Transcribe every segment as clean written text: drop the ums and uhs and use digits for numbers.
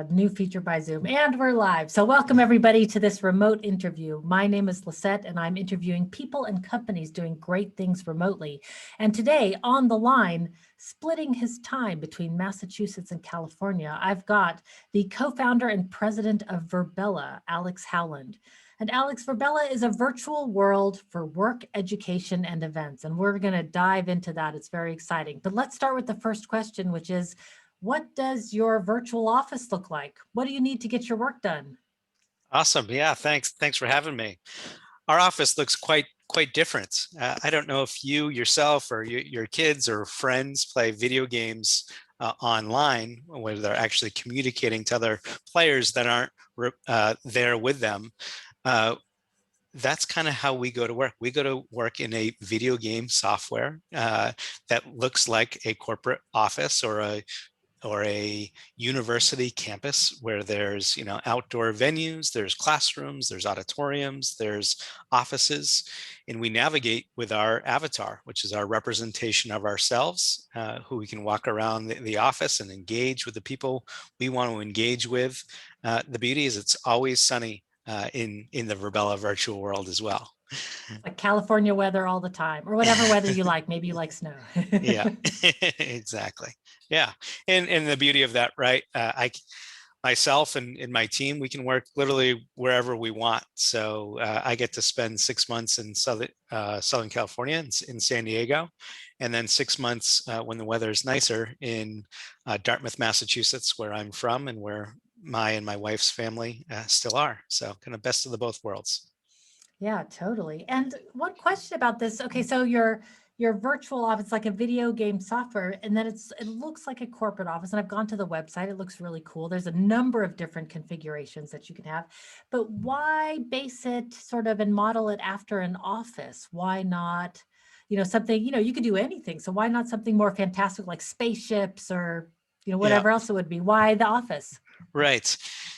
New feature by Zoom, and we're live. So welcome everybody to this remote interview. My name is Lisette and I'm interviewing people and companies doing great things remotely. And today on the line, splitting his time between Massachusetts and California, I've got the co-founder and president of Verbella, Alex HOWLAND. And Alex, Verbella is a virtual world for work, education, and events. And we're gonna dive into that. It's very exciting. But let's start with the first question, which is, what does your virtual office look like? What do you need to get your work done? Awesome. Yeah, thanks. Thanks for having me. Our office looks quite different. I don't know if you yourself or your kids or friends play video games online, where they're actually communicating to other players that aren't there with them. That's kind of how we go to work. We go to work in a video game software that looks like a corporate office or a university campus, where there's, you know, outdoor venues, there's classrooms, there's auditoriums, there's offices, and we navigate with our avatar, which is our representation of ourselves, who we can walk around the office and engage with the people we want to engage with. The beauty is it's always sunny in the Verbella virtual world as well. Like California weather all the time, or whatever weather you like. Maybe you like snow. Yeah, exactly. Yeah, and the beauty of that, right? Myself and my team, we can work literally wherever we want. So I get to spend 6 months in Southern California, in San Diego, and then 6 months when the weather is nicer in Dartmouth, Massachusetts, where I'm from, and where my wife's family still are. So kind of best of the both worlds. Yeah, totally. And one question about this. Okay, so your virtual office, like a video game software, and then it looks like a corporate office. And I've gone to the website. It looks really cool. There's a number of different configurations that you can have. But why base it sort of and model it after an office? Why not, something, you could do anything. So why not something more fantastic like spaceships or, whatever else it would be? Why the office? Right.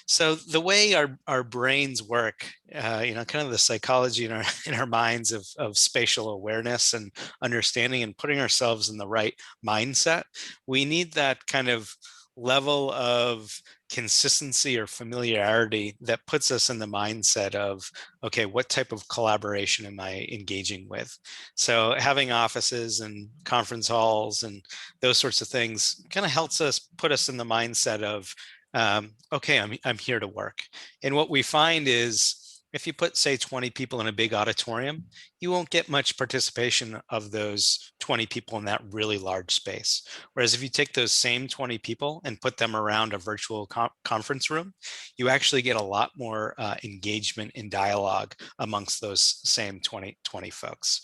So the way our brains work, kind of the psychology in our minds of spatial awareness and understanding and putting ourselves in the right mindset, we need that kind of level of consistency or familiarity that puts us in the mindset of, okay, what type of collaboration am I engaging with? So having offices and conference halls and those sorts of things kind of helps us put us in the mindset of, okay, I'm here to work. And what we find is, if you put, say, 20 people in a big auditorium, you won't get much participation of those 20 people in that really large space. Whereas if you take those same 20 people and put them around a virtual conference room, you actually get a lot more engagement and dialogue amongst those same 20 folks.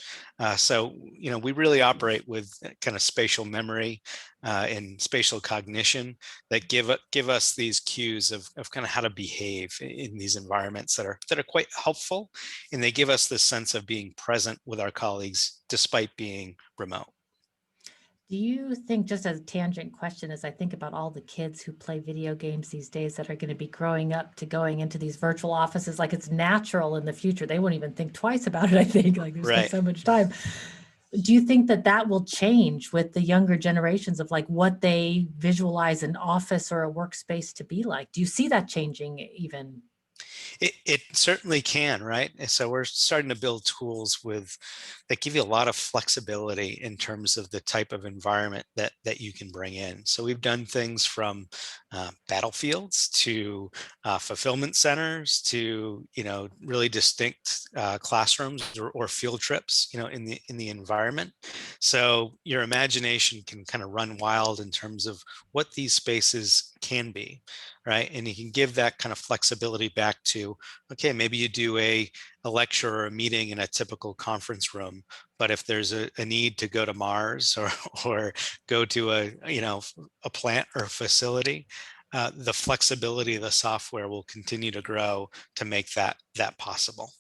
So, we really operate with kind of spatial memory and spatial cognition that give us these cues of kind of how to behave in these environments that are quite helpful, and they give us this sense of being present with our colleagues despite being remote. Do you think, just as a tangent question, as I think about all the kids who play video games these days that are going to be growing up to going into these virtual offices, like it's natural in the future, they won't even think twice about it, I think, like there's Right. so much time. Do you think that will change with the younger generations of like what they visualize an office or a workspace to be like? Do you see that changing even? It certainly can, right? And so we're starting to build tools that give you a lot of flexibility in terms of the type of environment that you can bring in. So we've done things from battlefields to fulfillment centers to really distinct classrooms or field trips in the environment. So your imagination can kind of run wild in terms of what these spaces can be, right? And you can give that kind of flexibility back to, okay, maybe you do a lecture or a meeting in a typical conference room, but if there's a need to go to Mars or go to a plant or a facility, the flexibility of the software will continue to grow to make that possible.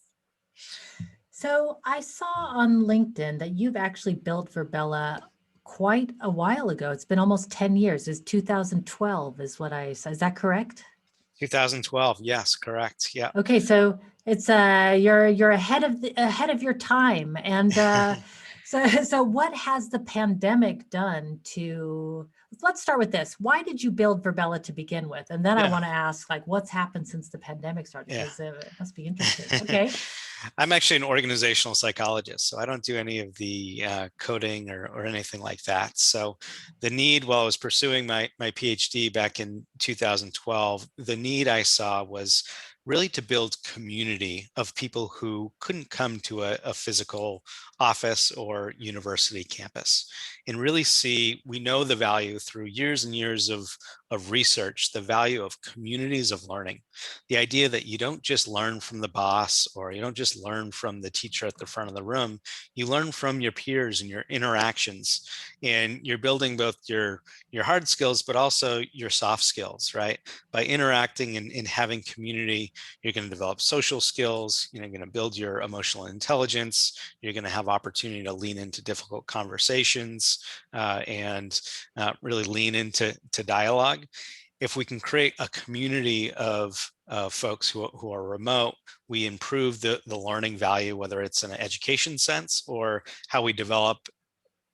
So I saw on LinkedIn that you've actually built Verbella quite a while ago. It's been almost 10 years. It's 2012 is what I said. Is that correct? 2012. Yes, correct. Yeah. Okay, so it's you're ahead of your time. And so what has the pandemic done to Let's start with this. Why did you build Verbella to begin with? And then I Yeah. want to ask, like, what's happened since the pandemic started? Yeah. Because it must be interesting. Okay. I'm actually an organizational psychologist, so I don't do any of the coding or anything like that. So the need, while I was pursuing my PhD back in 2012, the need I saw was really to build community of people who couldn't come to a physical office or university campus, and really see, we know the value through years and years of research, the value of communities of learning. The idea that you don't just learn from the boss, or you don't just learn from the teacher at the front of the room, you learn from your peers and your interactions, and you're building both your hard skills, but also your soft skills, right? By interacting and having community, you're going to develop social skills, you're going to build your emotional intelligence, you're going to have opportunity to lean into difficult conversations, and really lean into dialogue. If we can create a community of folks who are remote, we improve the learning value, whether it's in an education sense or how we develop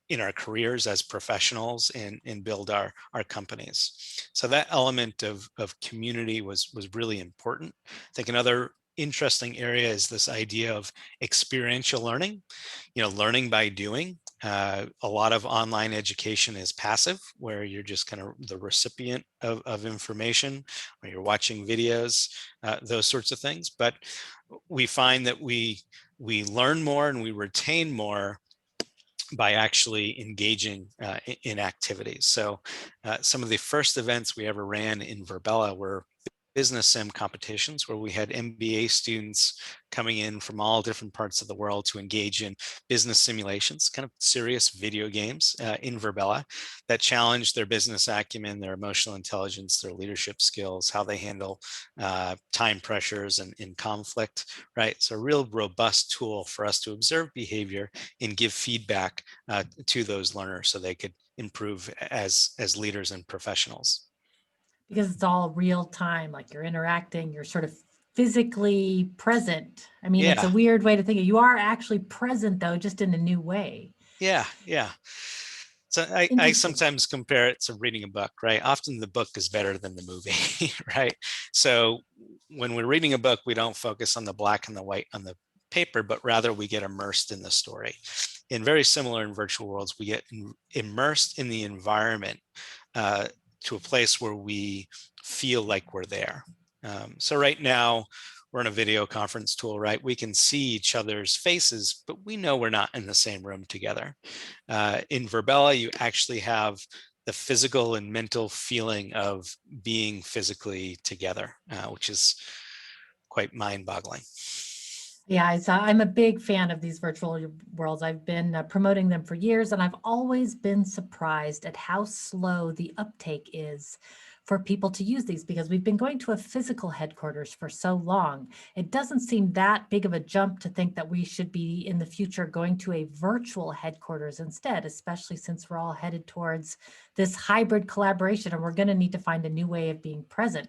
in our careers as professionals and build our companies. So that element of community was really important. I think another interesting area is this idea of experiential learning, learning by doing. A lot of online education is passive, where you're just kind of the recipient of information, or you're watching videos, those sorts of things. But we find that we learn more and we retain more by actually engaging in activities. So some of the first events we ever ran in Verbella were business sim competitions, where we had MBA students coming in from all different parts of the world to engage in business simulations, kind of serious video games in Verbella that challenged their business acumen, their emotional intelligence, their leadership skills, how they handle time pressures and conflict, right? So a real robust tool for us to observe behavior and give feedback to those learners so they could improve as leaders and professionals. Because it's all real time, like you're interacting, you're sort of physically present. I mean, it's a Yeah, weird way to think of it. You are actually present, though, just in a new way. yeah. So I Interesting. sometimes compare it to reading a book, right? Often the book is better than the movie, right? So when we're reading a book, we don't focus on the black and the white on the paper, but rather we get immersed in the story. And very similar in virtual worlds, we get immersed in the environment uh, to a place where we feel like we're there. So right now, we're in a video conference tool, right? We can see each other's faces, but we know we're not in the same room together. In Verbella, you actually have the physical and mental feeling of being physically together, which is quite mind-boggling. Yeah, I'm a big fan of these virtual worlds. I've been promoting them for years, and I've always been surprised at how slow the uptake is for people to use these, because we've been going to a physical headquarters for so long. It doesn't seem that big of a jump to think that we should be in the future going to a virtual headquarters instead, especially since we're all headed towards this hybrid collaboration and we're going to need to find a new way of being present.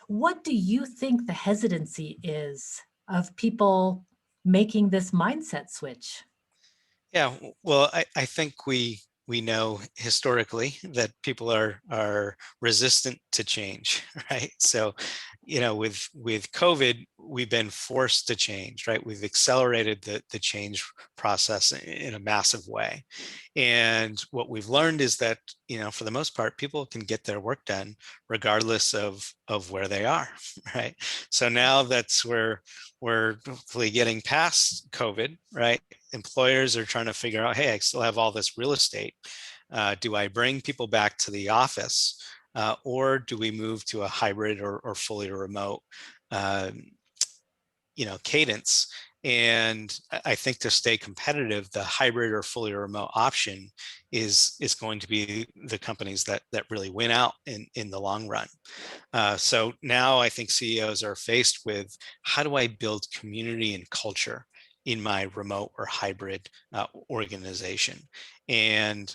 What do you think the hesitancy is of people making this mindset switch? Yeah, well, I think we know historically that people are resistant to change, right? So, with COVID, we've been forced to change, right? We've accelerated the change process in a massive way. And what we've learned is that, for the most part, people can get their work done regardless of where they are, right? So now that's where we're hopefully getting past COVID, right? Employers are trying to figure out, hey, I still have all this real estate. Do I bring people back to the office, or do we move to a hybrid or fully remote, um, cadence? And I think to stay competitive, the hybrid or fully remote option is going to be the companies that really win out in the long run. So now I think CEOs are faced with, how do I build community and culture in my remote or hybrid organization? And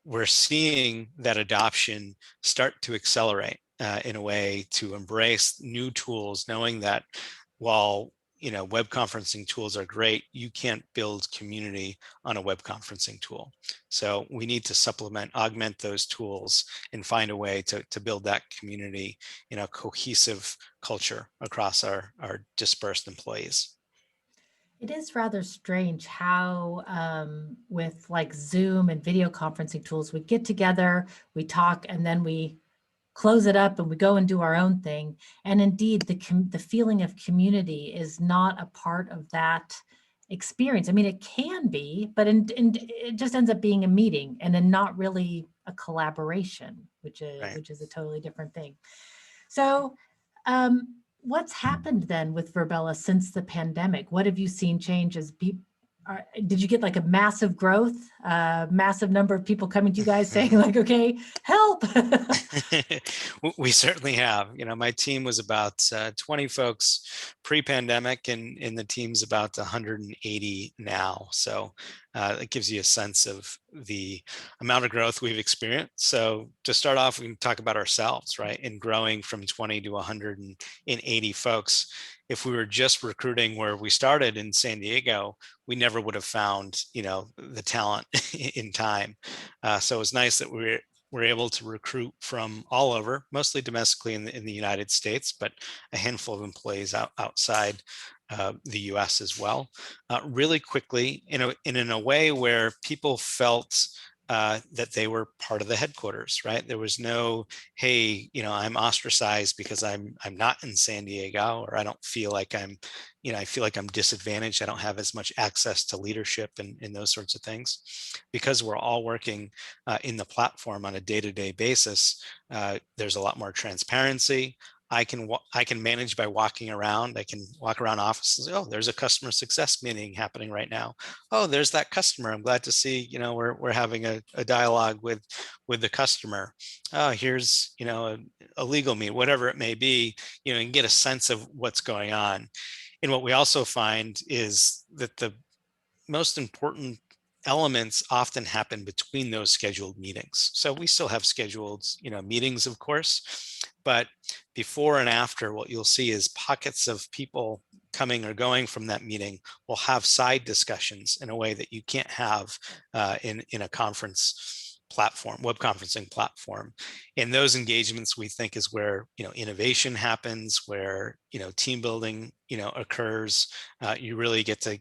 we're seeing that adoption start to accelerate in a way to embrace new tools, knowing that while web conferencing tools are great. You can't build community on a web conferencing tool. So we need to augment those tools and find a way to build that community in a cohesive culture across our dispersed employees. It is rather strange how, with like Zoom and video conferencing tools, we get together, we talk, and then we close it up and we go and do our own thing. And indeed, the feeling of community is not a part of that experience. I mean, it can be, but it just ends up being a meeting and then not really a collaboration, Right. which is a totally different thing. So, what's happened then with Verbella since the pandemic? What have you seen change as did you get like a massive growth, massive number of people coming to you guys saying like, okay, help? We certainly have. My team was about 20 folks pre-pandemic, and the team's about 180 now. So it gives you a sense of the amount of growth we've experienced. So to start off, we can talk about ourselves, right? And growing from 20 to 180 folks. If we were just recruiting where we started in San Diego, we never would have found, the talent in time. So it's nice that we're able to recruit from all over, mostly domestically in the United States, but a handful of employees outside the US as well, really quickly, in a way where people felt that they were part of the headquarters, right? There was no, hey, I'm ostracized because I'm not in San Diego, or I don't feel like I feel like I'm disadvantaged. I don't have as much access to leadership and those sorts of things. Because we're all working in the platform on a day-to-day basis, there's a lot more transparency. I can manage by walking around. I can walk around offices. Oh, there's a customer success meeting happening right now. Oh, there's that customer. I'm glad to see, we're having a dialogue with the customer. Oh, here's, a legal meeting, whatever it may be, and get a sense of what's going on. And what we also find is that the most important elements often happen between those scheduled meetings. So we still have scheduled, meetings, of course, but before and after, what you'll see is pockets of people coming or going from that meeting will have side discussions in a way that you can't have in a conference platform, web conferencing platform. And those engagements, we think, is where innovation happens, where team building occurs. You really get to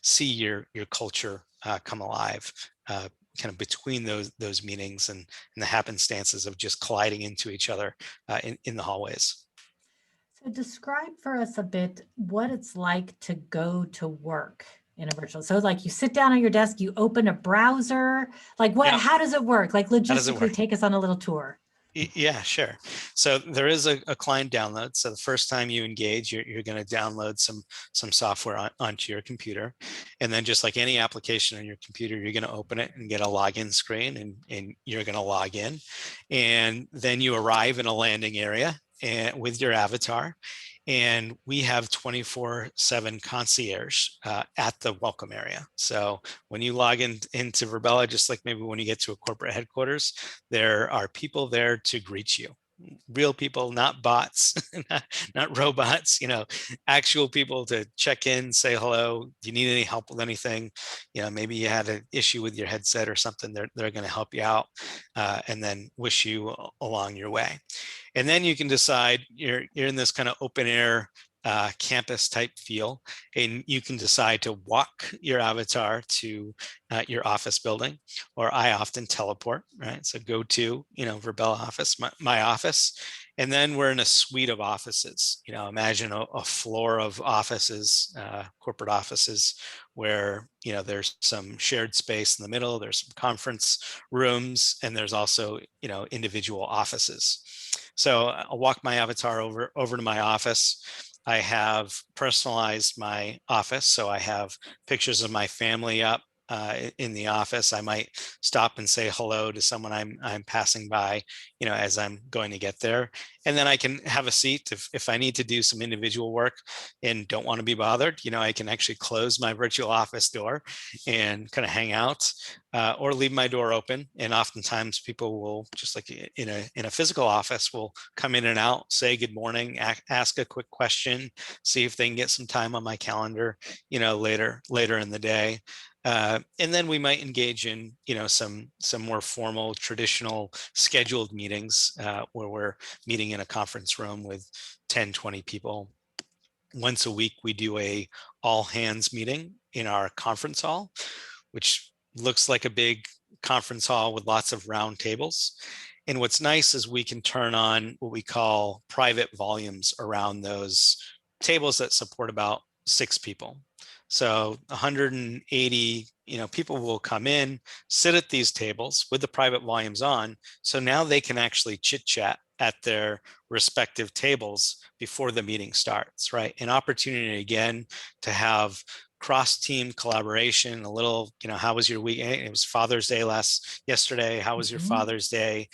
see your culture come alive, kind of between those meetings and the happenstances of just colliding into each other in the hallways. So describe for us a bit what it's like to go to work in a virtual. So like you sit down at your desk, you open a browser, like Yeah. how does it work? Like How does it logistically, work? take us on a little tour. Yeah, sure. So there is a client download. So the first time you engage, you're going to download some software onto your computer. And then just like any application on your computer, you're going to open it and get a login screen, and you're going to log in. And then you arrive in a landing area and with your avatar. And we have 24/7 concierge at the welcome area. So when you log into Verbella, just like maybe when you get to a corporate headquarters, there are people there to greet you. Real people, not bots, not robots, actual people to check in, say hello. Do you need any help with anything? Maybe you had an issue with your headset or something. They're going to help you out and then wish you along your way. And then you can decide you're in this kind of open air campus type feel, and you can decide to walk your avatar to your office building, or I often teleport, right? So go to, Verbella office, my office, and then we're in a suite of offices. Imagine a floor of offices, corporate offices, where, there's some shared space in the middle, there's some conference rooms, and there's also, individual offices. So I'll walk my avatar over to my office. I have personalized my office. So I have pictures of my family up. in the office. I might stop and say hello to someone I'm passing by, as I'm going to get there. And then I can have a seat if I need to do some individual work and don't want to be bothered. I can actually close my virtual office door and kind of hang out, or leave my door open. And oftentimes people will, just like in a physical office, will come in and out, say good morning, ask a quick question, see if they can get some time on my calendar, later in the day. And then we might engage in, some more formal, traditional scheduled meetings, where we're meeting in a conference room with 10, 20 people. Once a week, we do a all hands meeting in our conference hall, which looks like a big conference hall with lots of round tables. And what's nice is we can turn on what we call private volumes around those tables that support about 6 people. So 180, people will come in, sit at these tables with the private volumes on. So now they can actually chit chat at their respective tables before the meeting starts, right? An opportunity again to have cross-team collaboration, a little, how was your week? It was Father's Day yesterday. How was your Father's Day?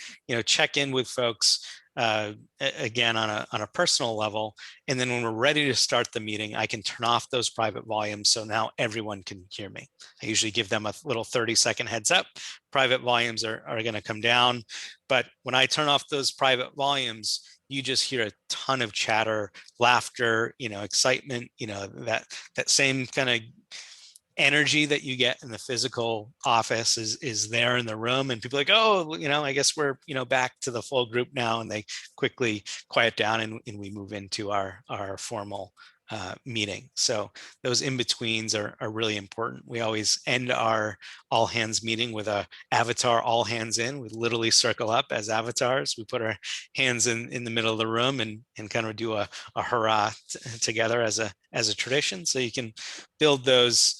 Check in with folks, again, on a personal level. And then when we're ready to start the meeting, I can turn off those private volumes. So now everyone can hear me. I usually give them a little 30-second heads up. Private volumes are going to come down. But when I turn off those private volumes, you just hear a ton of chatter, laughter, excitement, that same kind of energy that you get in the physical office is there in the room, and people are like, oh, I guess we're, back to the full group now, and they quickly quiet down, and we move into our formal meeting. So those in-betweens are really important. We always end our all hands meeting with a avatar all hands in. We literally circle up as avatars. We put our hands in the middle of the room and kind of do a hurrah together as a tradition. So you can build those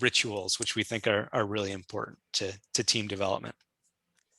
rituals, which we think are really important to team development.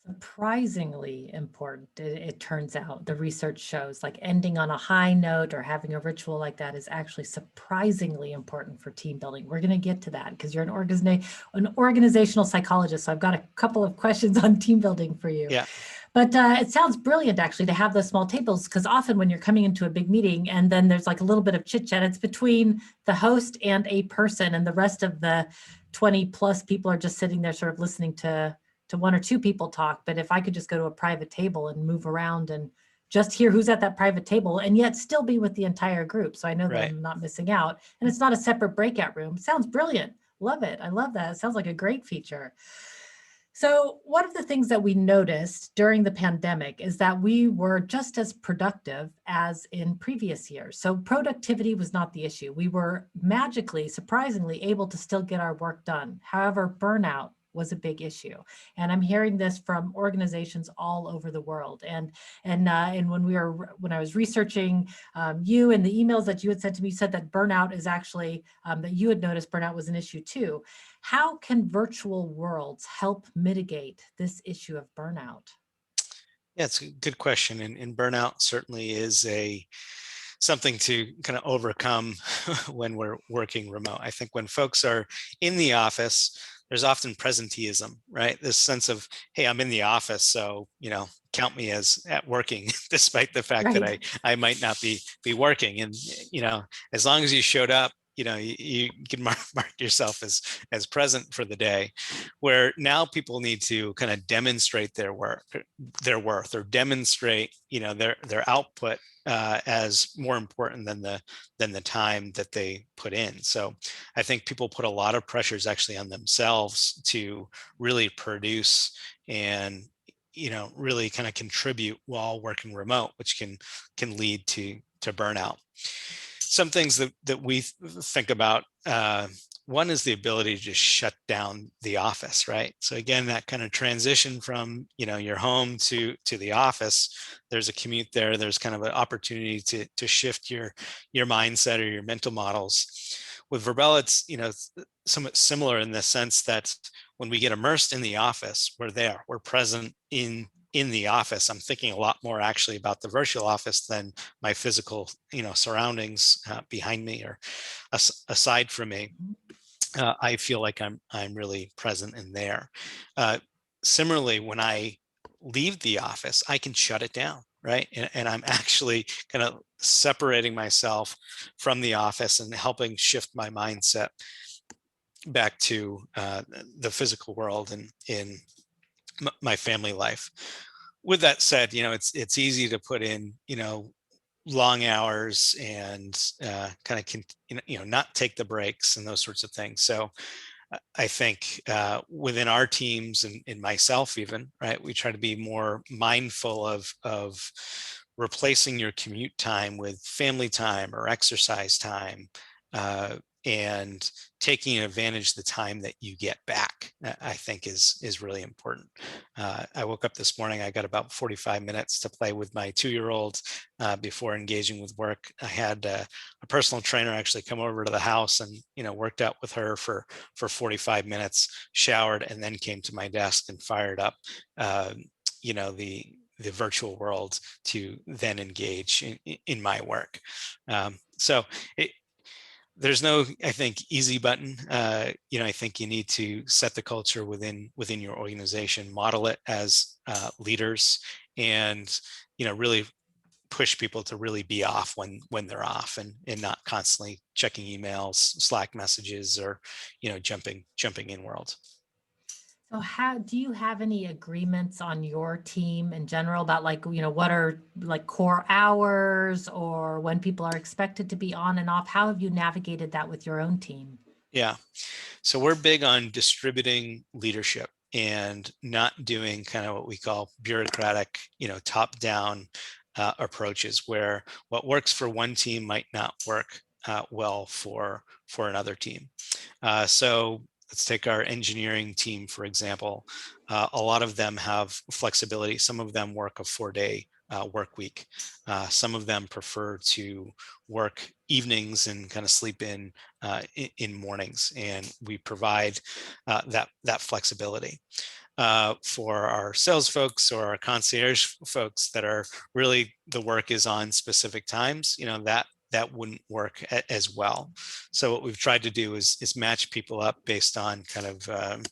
Surprisingly important, it turns out. The research shows like ending on a high note or having a ritual like that is actually surprisingly important for team building. We're going to get to that because you're an organizational psychologist. So I've got a couple of questions on team building for you. Yeah. But it sounds brilliant actually to have those small tables, because often when you're coming into a big meeting and then there's like a little bit of chit chat, it's between the host and a person, and the rest of the 20 plus people are just sitting there sort of listening to one or two people talk. But if I could just go to a private table and move around and just hear who's at that private table and yet still be with the entire group, so I know that Right. I'm not missing out, and it's not a separate breakout room. Sounds brilliant. Love it. I love that. It sounds like a great feature. So one of the things that we noticed during the pandemic is that we were just as productive as in previous years. So productivity was not the issue. We were magically, surprisingly able to still get our work done. However, burnout was a big issue, and I'm hearing this from organizations all over the world. And when I was researching you and the emails that you had sent to me, you said that burnout is actually that you had noticed burnout was an issue too. How can virtual worlds help mitigate this issue of burnout? Yeah, it's a good question. And burnout certainly is something to kind of overcome when we're working remote. I think when folks are in the office, there's often presenteeism, right? This sense of, hey, I'm in the office, so count me as at working, despite the fact that Right. I might not be working. And as long as you showed up, you can mark yourself as present for the day. Where now people need to kind of demonstrate their worth, or demonstrate their output as more important than the time that they put in. So I think people put a lot of pressures actually on themselves to really produce and really kind of contribute while working remote, which can lead to burnout. Some things that we think about, one is the ability to just shut down the office, right? So again, that kind of transition from your home to the office, there's a commute there, there's kind of an opportunity to shift your mindset or your mental models. With Verbella, it's somewhat similar in the sense that when we get immersed in the office, we're present in the office. I'm thinking a lot more actually about the virtual office than my physical surroundings behind me or aside from me. I feel like I'm really present in there. Uh, Similarly, when I leave the office, I can shut it down, right? And I'm actually kind of separating myself from the office and helping shift my mindset back to the physical world and in my family life. With that said, it's easy to put in, long hours and kind of not take the breaks and those sorts of things. So I think within our teams and myself even, right, we try to be more mindful of replacing your commute time with family time or exercise time, uh, and taking advantage of the time that you get back. I think is really important. I woke up this morning, I got about 45 minutes to play with my 2-year-old before engaging with work. I had a personal trainer actually come over to the house and worked out with her for 45 minutes, showered, and then came to my desk and fired up the virtual world to then engage in my work. So there's no, I think, easy button. I think you need to set the culture within your organization, model it as leaders, and really push people to really be off when they're off, and not constantly checking emails, Slack messages, or jumping in world. So how do you have any agreements on your team in general about what are like core hours or when people are expected to be on and off? How have you navigated that with your own team? Yeah, so we're big on distributing leadership and not doing kind of what we call bureaucratic, top down approaches, where what works for one team might not work well for another team. So let's take our engineering team, for example. A lot of them have flexibility. Some of them work a 4-day work week. Some of them prefer to work evenings and kind of sleep in mornings, and we provide that flexibility. For our sales folks or our concierge folks that are really, the work is on specific times, that wouldn't work as well. So what we've tried to do is match people up based on kind of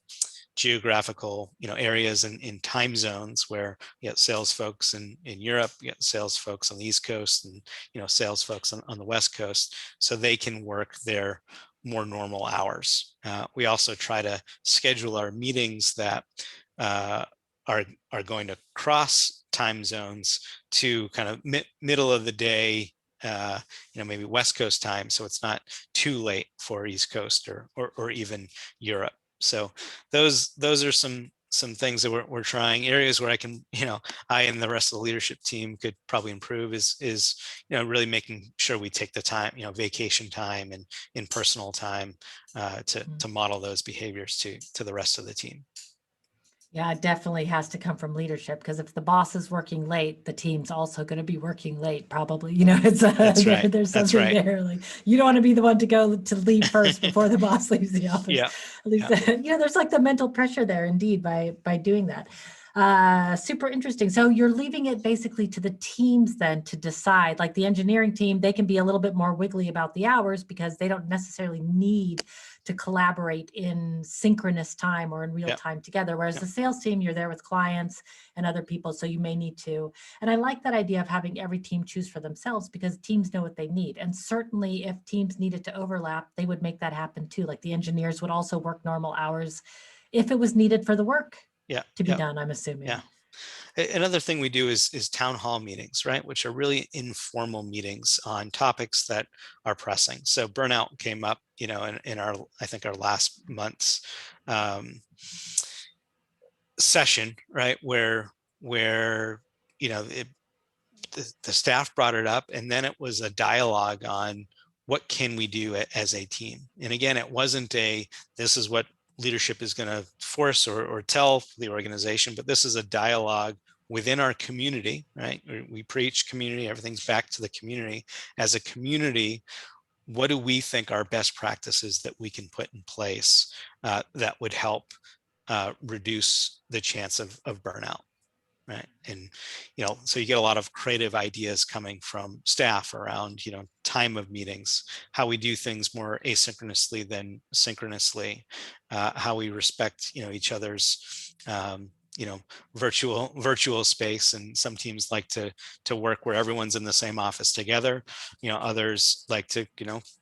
geographical areas and in time zones, where you got sales folks in Europe, you got sales folks on the East Coast, and sales folks on the West Coast, so they can work their more normal hours. We also try to schedule our meetings that uh, are going to cross time zones to kind of middle of the day, maybe West Coast time, so it's not too late for East Coast or even Europe. So those are some things that we're trying. Areas where I and the rest of the leadership team could probably improve is really making sure we take the time, vacation time and in personal time, to model those behaviors to the rest of the team. Yeah, it definitely has to come from leadership, because if the boss is working late, the team's also going to be working late, probably. It's That's right. there's That's something right. there. Like, you don't want to be the one to go to leave first before the boss leaves the office. Yeah. At least, there's like the mental pressure there, indeed, by doing that. Super interesting. So you're leaving it basically to the teams then to decide. Like the engineering team, they can be a little bit more wiggly about the hours because they don't necessarily need to collaborate in synchronous time or in real Yeah. time together. Whereas Yeah. the sales team, you're there with clients and other people, so you may need to. And I like that idea of having every team choose for themselves, because teams know what they need. And certainly if teams needed to overlap, they would make that happen too. Like the engineers would also work normal hours if it was needed for the work Yeah. to be Yeah. done, I'm assuming. Yeah. Another thing we do is town hall meetings, right? Which are really informal meetings on topics that are pressing. So burnout came up, in our, I think our last month's session, right? Where the staff brought it up, and then it was a dialogue on what can we do as a team. And again, it wasn't this is what leadership is going to force or tell the organization, but this is a dialogue within our community, right? We preach community, everything's back to the community. As a community, what do we think are best practices that we can put in place that would help reduce the chance of burnout? Right. And, so you get a lot of creative ideas coming from staff around, time of meetings, how we do things more asynchronously than synchronously, how we respect, each other's, you know, virtual space. And some teams like to work where everyone's in the same office together. Others like to,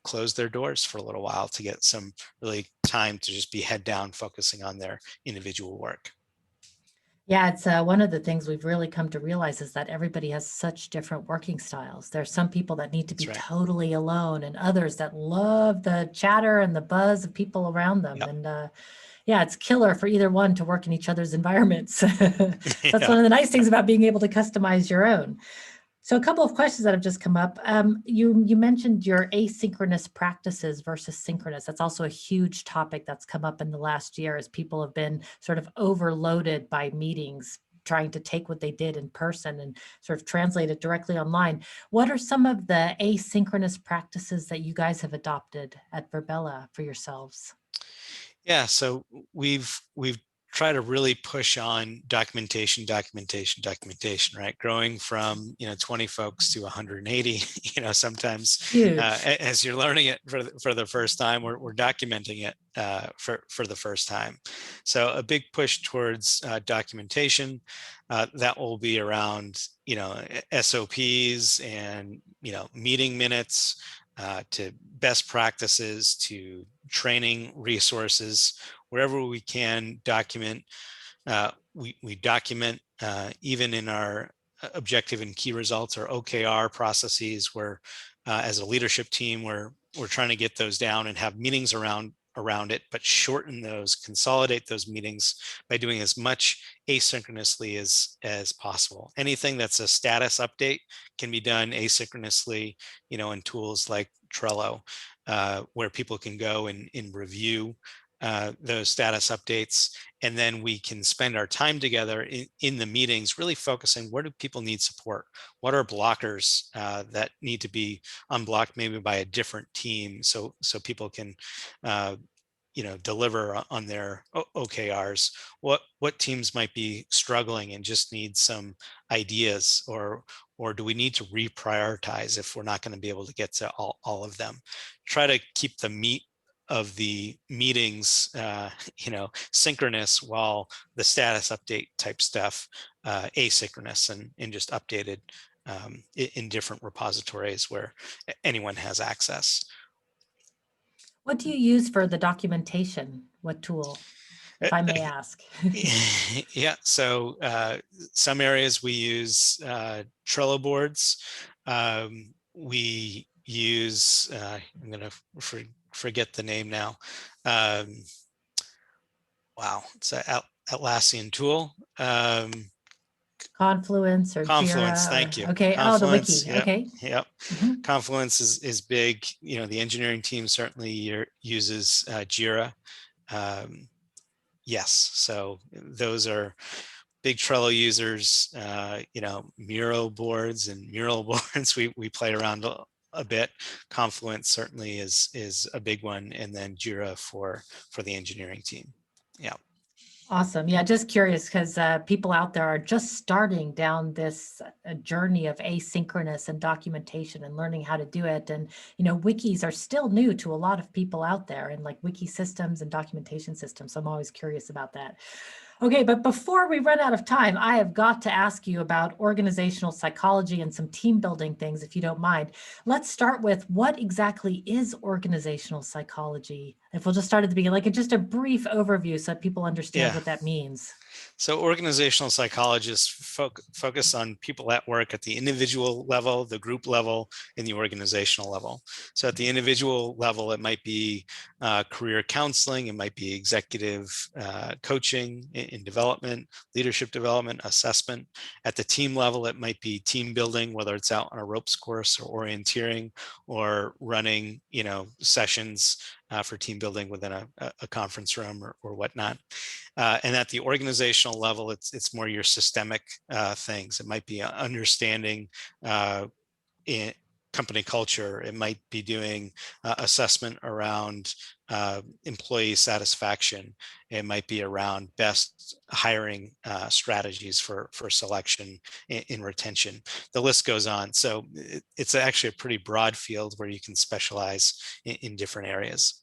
close their doors for a little while to get some really time to just be head down, focusing on their individual work. Yeah, it's one of the things we've really come to realize is that everybody has such different working styles. There's some people that need to be That's right. totally alone, and others that love the chatter and the buzz of people around them. Yep. And yeah, it's killer for either one to work in each other's environments. So that's Yeah. one of the nice things about being able to customize your own. So a couple of questions that have just come up. You mentioned your asynchronous practices versus synchronous. That's also a huge topic that's come up in the last year as people have been sort of overloaded by meetings, trying to take what they did in person and sort of translate it directly online. What are some of the asynchronous practices that you guys have adopted at Verbella for yourselves? Yeah, so we've tried to really push on documentation, right? Growing from 20 folks to 180, sometimes Huge. as you're learning it for the first time, we're documenting it for the first time. So a big push towards documentation that will be around SOPs and meeting minutes, to best practices, to training resources, wherever we can document. We document even in our objective and key results, or OKR processes, where as a leadership team, we're trying to get those down and have meetings around it, but shorten those, consolidate those meetings by doing as much asynchronously as possible. Anything that's a status update can be done asynchronously, in tools like Trello, where people can go and review those status updates. And then we can spend our time together in the meetings, really focusing, where do people need support? What are blockers that need to be unblocked, maybe by a different team, so people can deliver on their OKRs? What teams might be struggling and just need some ideas, or do we need to reprioritize if we're not going to be able to get to all of them? Try to keep the meat of the meetings synchronous, while the status update type stuff asynchronous, and just updated in different repositories where anyone has access. What do you use for the documentation? What tool, if I may ask? Yeah, so some areas we use Trello boards. We use, I'm going to forget the name now. Wow, it's an Atlassian tool. Confluence or Confluence, Jira thank you. or, okay, oh, the Confluence, wiki, yep, okay. yep. Mhm. Confluence is big. The engineering team certainly uses Jira. Yes, so those are big Trello users. Miro boards and mural boards, we play around a bit. Confluence certainly is a big one, and then Jira for the engineering team. Yeah. Awesome. Yeah, just curious because people out there are just starting down this journey of asynchronous and documentation and learning how to do it. And, wikis are still new to a lot of people out there, and like wiki systems and documentation systems. So I'm always curious about that. Okay, but before we run out of time, I have got to ask you about organizational psychology and some team building things, if you don't mind. Let's start with, what exactly is organizational psychology? If we'll just start at the beginning, like just a brief overview so that people understand Yeah. what that means. So organizational psychologists focus on people at work at the individual level, the group level, and the organizational level. So at the individual level, it might be career counseling, it might be executive coaching in development, leadership development, assessment. At the team level, it might be team building, whether it's out on a ropes course or orienteering, or running sessions for team building within a conference room or whatnot. And at the organizational level, it's more your systemic things. It might be understanding in company culture. It might be doing assessment around employee satisfaction. It might be around best hiring strategies for selection in retention. The list goes on. So it's actually a pretty broad field where you can specialize in different areas.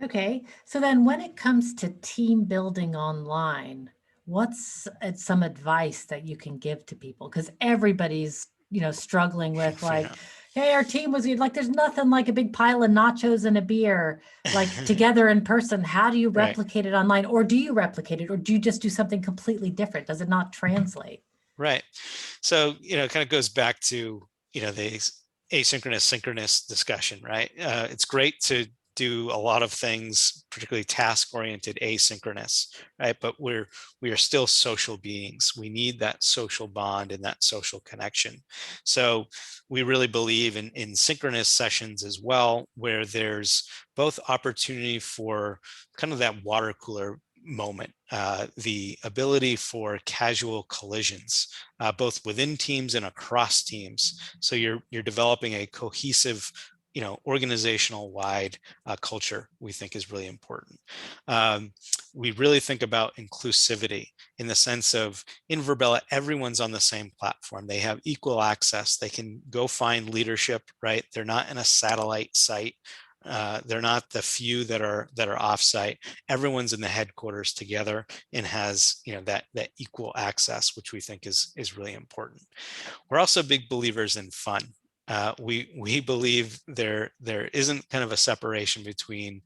Okay, so then when it comes to team building online, what's some advice that you can give to people? Because everybody's, struggling with Yeah. like, hey, our team was like, there's nothing like a big pile of nachos and a beer, like together in person. How do you Right. replicate it online? Or do you replicate it? Or do you just do something completely different? Does it not translate? Right. So, it kind of goes back to, the asynchronous synchronous discussion, right? It's great to do a lot of things, particularly task oriented asynchronous, right? But we are still social beings. We need that social bond and that social connection. So we really believe in synchronous sessions as well, where there's both opportunity for kind of that water cooler moment, the ability for casual collisions, both within teams and across teams. So you're developing a cohesive, organizational wide culture. We think is really important. We really think about inclusivity in the sense of in Verbella, everyone's on the same platform. They have equal access. They can go find leadership, right? They're not in a satellite site. They're not the few that are offsite. Everyone's in the headquarters together and has that equal access, which we think is really important. We're also big believers in fun. We believe there isn't kind of a separation between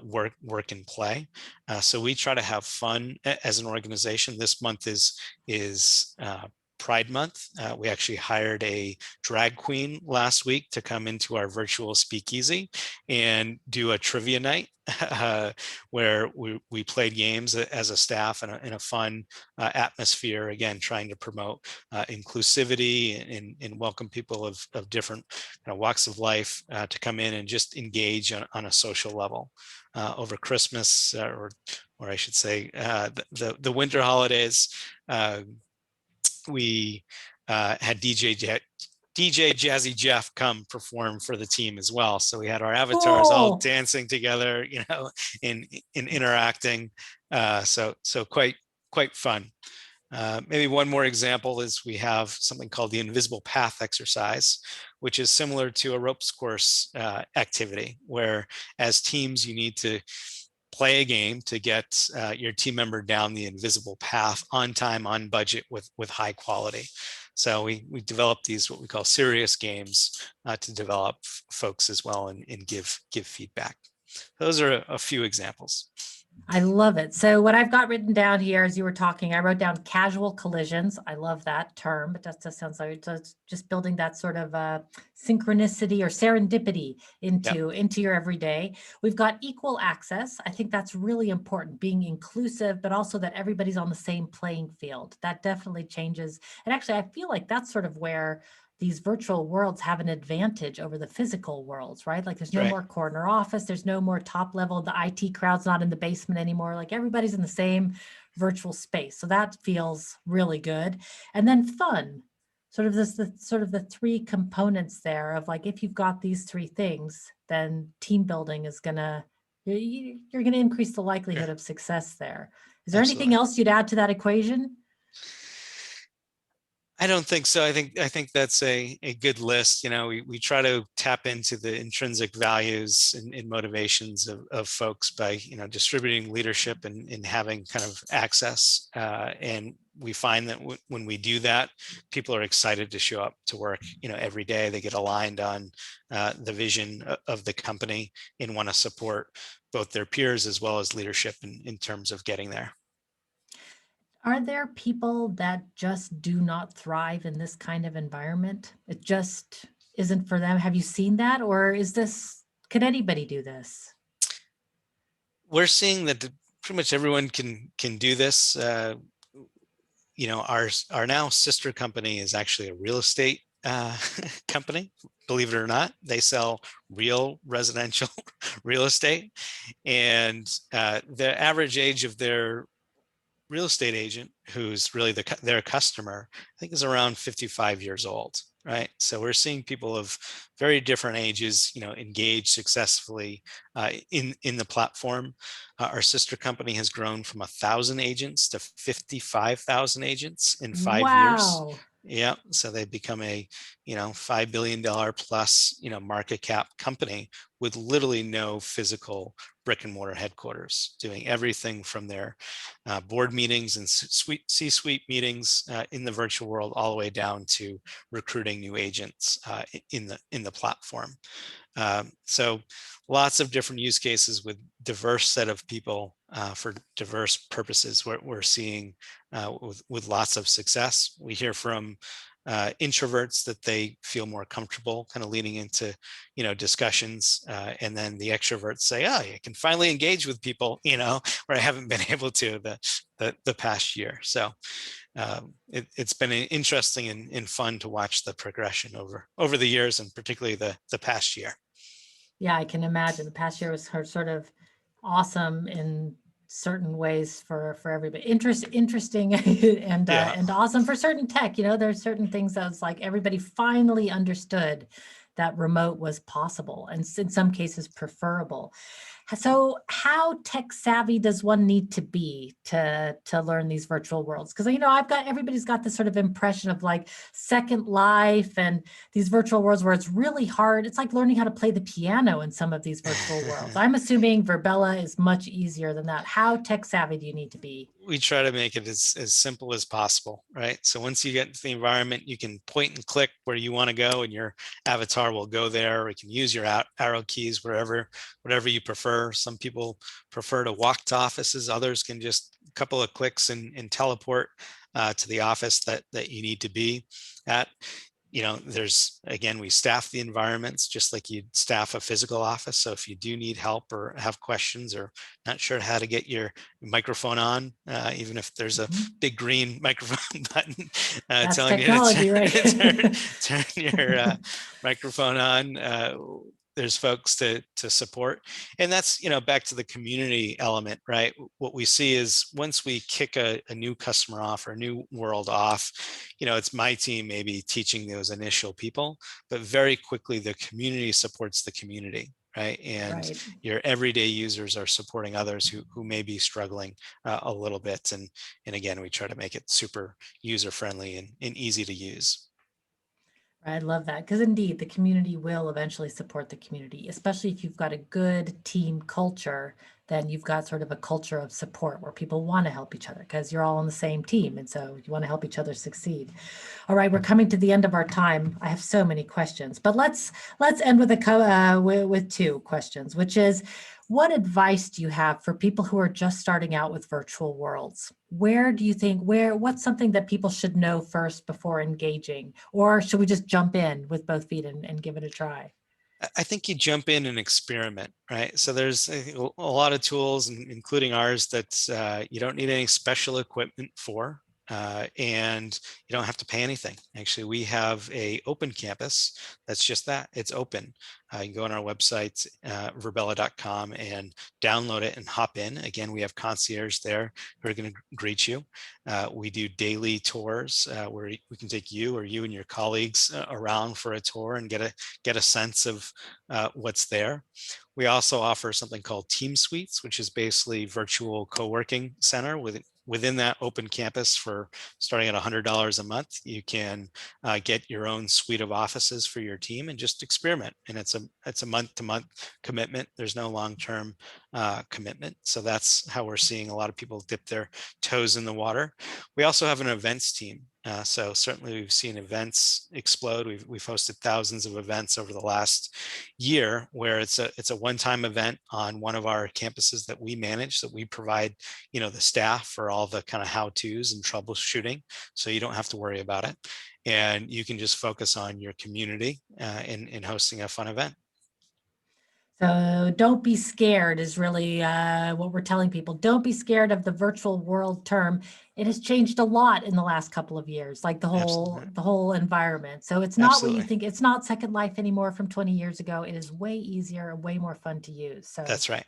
work and play. So we try to have fun as an organization. This month is Pride Month. We actually hired a drag queen last week to come into our virtual speakeasy and do a trivia night where we played games as a staff in a fun atmosphere, again, trying to promote inclusivity and welcome people of different walks of life to come in and just engage on a social level. Over Christmas, or I should say the winter holidays, we had DJ Jazzy Jeff come perform for the team as well. So we had our avatars all Cool. dancing together, in interacting. So quite fun. Maybe one more example is we have something called the invisible path exercise, which is similar to a ropes course activity, where as teams you need to play a game to get your team member down the invisible path on time, on budget, with high quality. So we developed these what we call serious games to develop folks as well and give feedback. Those are a few examples. I love it. So what I've got written down here as you were talking, I wrote down casual collisions. I love that term, but that just sounds like it's just building that sort of synchronicity or serendipity Yep. into your everyday. We've got equal access. I think that's really important, being inclusive, but also that everybody's on the same playing field. That definitely changes. And actually, I feel like that's sort of where these virtual worlds have an advantage over the physical worlds, right? Like there's no Right. more corner office, there's no more top level, the IT crowd's not in the basement anymore. Like everybody's in the same virtual space. So that feels really good. And then fun, sort of the three components there of like, if you've got these three things, then team building is you're going to increase the likelihood Yeah, of success there. Is there anything absolutely. else you'd add to that equation? I don't think so. I think that's a good list. We try to tap into the intrinsic values and motivations of folks by distributing leadership and having kind of access. And we find that when we do that, people are excited to show up to work. Every day they get aligned on the vision of the company and want to support both their peers as well as leadership in terms of getting there. Are there people that just do not thrive in this kind of environment? It just isn't for them. Have you seen that? Or can anybody do this? We're seeing that pretty much everyone can do this. Our now sister company is actually a real estate company. Believe it or not, they sell real residential real estate, and the average age of their real estate agent, who's really their customer, I think is around 55 years old. right? So we're seeing people of very different ages, engage successfully in the platform. Our sister company has grown from 1,000 agents to 55,000 agents in 5 years. Wow. Yeah, so they've become a $5 billion plus market cap company with literally no physical brick and mortar headquarters, doing everything from their board meetings and C-suite meetings in the virtual world, all the way down to recruiting new agents in the platform. So lots of different use cases with diverse set of people for diverse purposes. We're seeing with lots of success. We hear from introverts that they feel more comfortable kind of leaning into discussions, and then the extroverts say, oh, I can finally engage with people where I haven't been able to the past year. So it's been interesting and fun to watch the progression over the years, and particularly the past year. Yeah, I can imagine. The past year was sort of awesome in certain ways for everybody. Interesting Yeah. and awesome for certain tech. There's certain things that was like everybody finally understood that remote was possible, and in some cases preferable. So how tech savvy does one need to be to learn these virtual worlds? Because everybody's got this sort of impression of like Second Life and these virtual worlds where it's really hard. It's like learning how to play the piano in some of these virtual worlds. I'm assuming Verbella is much easier than that. How tech savvy do you need to be? We try to make it as simple as possible, right? So once you get into the environment, you can point and click where you want to go, and your avatar will go there. Or you can use your arrow keys whatever you prefer. Some people prefer to walk to offices. Others can just a couple of clicks and teleport to the office that you need to be at. Again, we staff the environments just like you'd staff a physical office. So if you do need help or have questions or not sure how to get your microphone on, even if there's a big green microphone button That's telling you technology, to right? turn your microphone on, there's folks to support. And that's back to the community element, right? What we see is once we kick a new customer off or a new world off, it's my team maybe teaching those initial people, but very quickly the community supports the community, right? And Right. your everyday users are supporting others who may be struggling a little bit. And again, we try to make it super user friendly and easy to use. I love that, because indeed the community will eventually support the community, especially if you've got a good team culture. Then you've got sort of a culture of support where people want to help each other because you're all on the same team, and so you want to help each other succeed. All right, we're coming to the end of our time. I have so many questions, but let's end with two questions, which is, what advice do you have for people who are just starting out with virtual worlds? What's something that people should know first before engaging? Or should we just jump in with both feet and give it a try? I think you jump in and experiment, right? So there's a lot of tools, including ours, that you don't need any special equipment for, and you don't have to pay anything. Actually, we have a open campus that's just that. It's open. You can go on our website, verbella.com, and download it and hop in. Again, we have concierge there who are going to greet you. We do daily tours where we can take you or you and your colleagues around for a tour and get a sense of what's there. We also offer something called Team Suites, which is basically virtual co-working center within that open campus. For starting at $100 a month, you can get your own suite of offices for your team and just experiment. And it's a month-to-month commitment. There's no long-term commitment. So that's how we're seeing a lot of people dip their toes in the water. We also have an events team. So certainly we've seen events explode. We've hosted thousands of events over the last year, where it's a one-time event on one of our campuses that we manage, that we provide the staff for all the kind of how-tos and troubleshooting, so you don't have to worry about it, and you can just focus on your community in hosting a fun event. So don't be scared is really what we're telling people. Don't be scared of the virtual world term. It has changed a lot in the last couple of years, like the Absolutely. whole environment. So it's not what you Absolutely. think. It's not Second Life anymore from 20 years ago. It is way easier and way more fun to use. So That's right.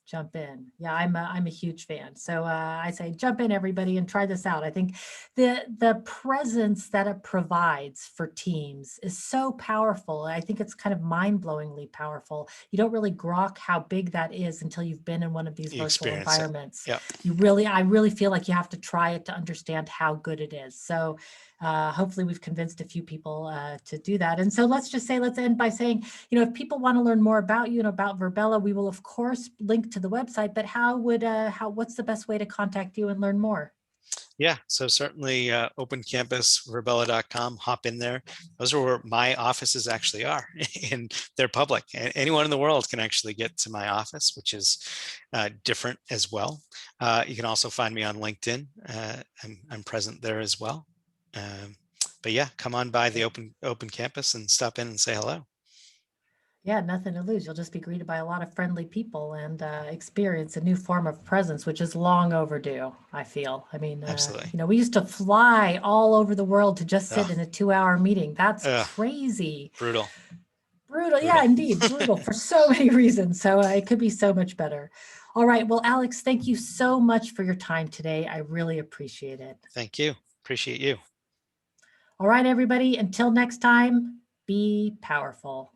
Jump in. Yeah, I'm a huge fan. So I say jump in, everybody, and try this out. I think the presence that it provides for teams is so powerful. I think it's kind of mind-blowingly powerful. You don't really grok how big that is until you've been in one of these You virtual experience it. environments. Yep. I really feel like you have to try it to understand how good it is. So hopefully we've convinced a few people to do that. And so let's end by saying, if people want to learn more about you and about Verbella, we will of course link to the website, but what's the best way to contact you and learn more? Yeah, so certainly opencampusverbella.com, hop in there. Those are where my offices actually are, and they're public. Anyone in the world can actually get to my office, which is different as well. You can also find me on LinkedIn. I'm present there as well. But yeah, come on by the open campus and stop in and say hello. Yeah, nothing to lose. You'll just be greeted by a lot of friendly people and experience a new form of presence, which is long overdue, I feel. I mean, Absolutely. we used to fly all over the world to just sit Ugh. in a 2-hour meeting. That's Ugh. crazy. Brutal. Brutal. Yeah, indeed. Brutal for so many reasons. So it could be so much better. All right. Well, Alex, thank you so much for your time today. I really appreciate it. Thank you. Appreciate you. All right, everybody. Until next time, be powerful.